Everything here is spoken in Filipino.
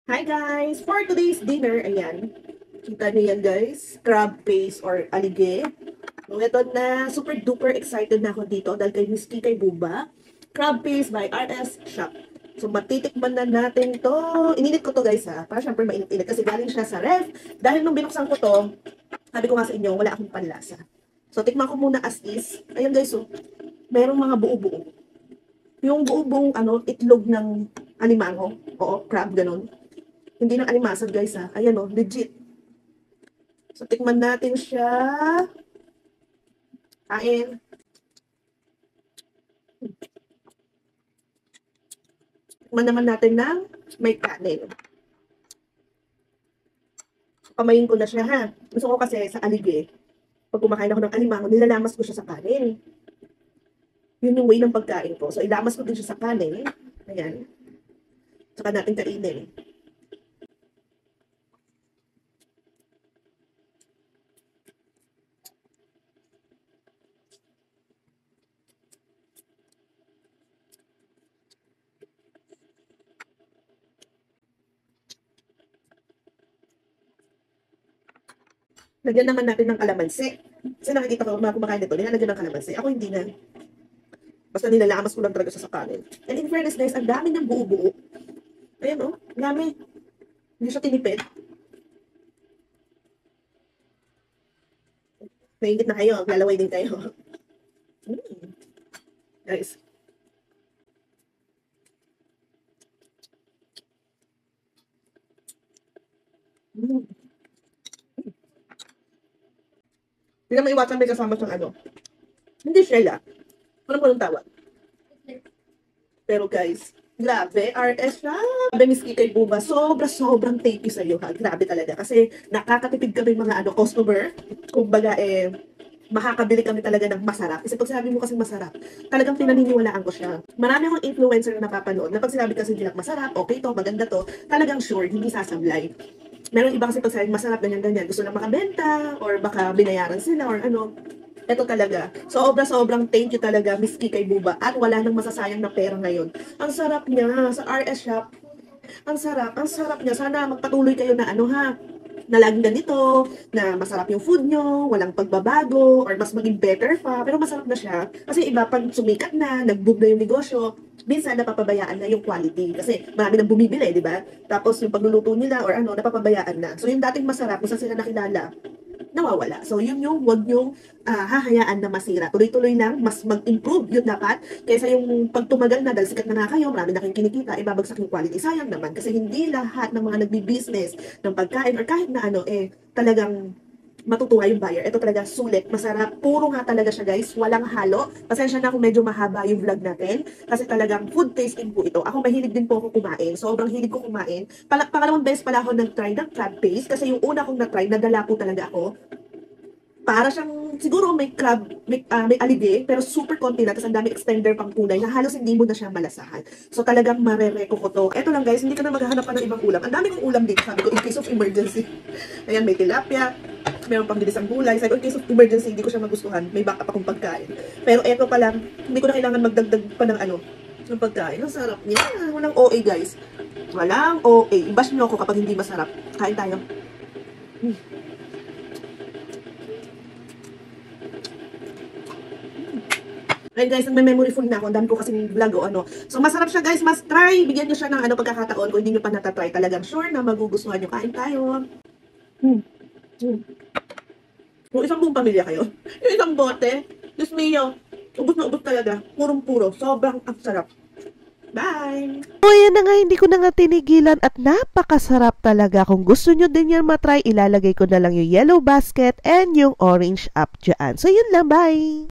Hi guys! For today's dinner, ayan. Kita niyo yan guys. Crab paste or alige. So, ito na, super duper excited na ako dito dahil kay Miss Kikay Buba. Crab paste by RS Shop. So, matitikman na natin to. Ininit ko to guys ha. Para syempre mainit-init kasi galing siya sa ref. Dahil nung binuksan ko to, sabi ko nga sa inyo, wala akong panlasa. So, tikman ko muna as is. Ayan guys, so, merong mga buo-buo. Yung buo-buong itlog ng alimango. Oo, crab, ganun. Hindi ng animasad guys ha. Ayan o, legit. So, tikman natin siya. Kain. Tikman naman natin ng may kanin. Pamayin ko na siya ha. Gusto ko kasi sa alige, pag kumakain ako ng alimango, nilalamas ko siya sa kanin. Yun yung way ng pagkain ko. So, ilamas ko din siya sa kanin. Ayan. Saka natin kainin. Lagyan naman natin ng kalamansi. Kasi nakikita ko, mga kumakain nito, nilalagyan ng kalamansi. Ako hindi na. Basta nilalamas ko lang talaga siya sa kanin. And in fairness guys, ang dami ng buo-buo. Ayan o, dami. Hindi siya tinipid. Naingit na kayo, lalaway din kayo. Guys. Hindi na maiwasan may kasama siyang Hindi shell ah. Alam ko anong tawag. Pero guys, grabe, RS siya. Grabe, Miss Kikay Buba. Sobrang thank you sa iyo ha. Grabe talaga. Kasi nakakatipid kami mga customer. Kumbaga makakabili kami talaga ng masarap. Kasi pag sinabi mo kasing masarap, talagang pinaniniwalaan ko siya. Marami akong influencer na napapanood na pag sinabi kasi nilang masarap, okay to, maganda to, talagang sure, hindi sasablay. Meron iba kasi pag sabi masarap, ganyan-ganyan, gusto lang makabenta, or baka binayaran sila, or ano. Ito talaga. Sobrang thank you talaga, Miss Kikay Buba. At wala nang masasayang na pera ngayon. Ang sarap niya sa RS Shop. Ang sarap niya. Sana magpatuloy kayo na na laging ganito, na masarap yung food nyo, walang pagbabago, or mas maging better pa, pero masarap na siya. Kasi iba, pag sumikat na, nag-boom na yung negosyo, minsan napapabayaan na yung quality. Kasi marami nang bumibili, di ba? Tapos yung pagluluto nila, or napapabayaan na. So yung dating masarap, kung saan sila nakilala, nawawala. So, yun yung wag yung hahayaan na masira. Tuloy-tuloy lang, mas mag-improve yun dapat. Kaysa yung pag tumagal na, dahil sikat na nga kayo, marami na kayong kinikita, ibabagsak yung quality. Sayang naman, kasi hindi lahat ng mga nagbi-business ng pagkain or kahit na talagang matutuwa yung buyer. Ito talaga sulit, masarap. Puro nga talaga siya guys, walang halo. Pasensya na kung medyo mahaba yung vlog natin. Kasi talagang food tasting po ito. Ako mahilig din po ako kumain. Sobrang hilig ko kumain. Pangalawang beses pala ako nag-try ng crab paste. Kasi yung una kong na-try, nadala po talaga ako. Para siyang, siguro may crab, may alige, pero super konti na, tapos ang dami extender pang kulay na halos hindi mo na siya malasahan. So talagang marereko ko to. Eto lang guys, hindi ka na maghahanap pa ng ibang ulam. Ang dami kong ulam dito, sabi ko, in case of emergency. Ayan, may tilapia, meron pang ginisang gulay. Sabi ko, in case of emergency, hindi ko siya magustuhan. May backup akong pagkain. Pero eto pa lang, hindi ko na kailangan magdagdag pa ng ng pagkain. Ang sarap niya. Walang OA guys. Walang OA. Bash nyo ako kapag hindi masarap. Kain tayo. Ayun guys, nagme-memory full na ako. Ang dami ko kasing vlog So masarap siya guys, must try. Bigyan nyo siya ng pagkakataon. Kung hindi nyo pa natatry, talagang sure na magugustuhan nyo. Kain tayo. Kung isang buong pamilya kayo, yung isang bote, Diyos mio, ubos na ubos talaga. Purong-puro. Sobrang ang sarap. Bye! O yan na nga, hindi ko na nga tinigilan at napakasarap talaga. Kung gusto nyo din yan matry, ilalagay ko na lang yung yellow basket and yung orange up dyan. So yun lang, bye!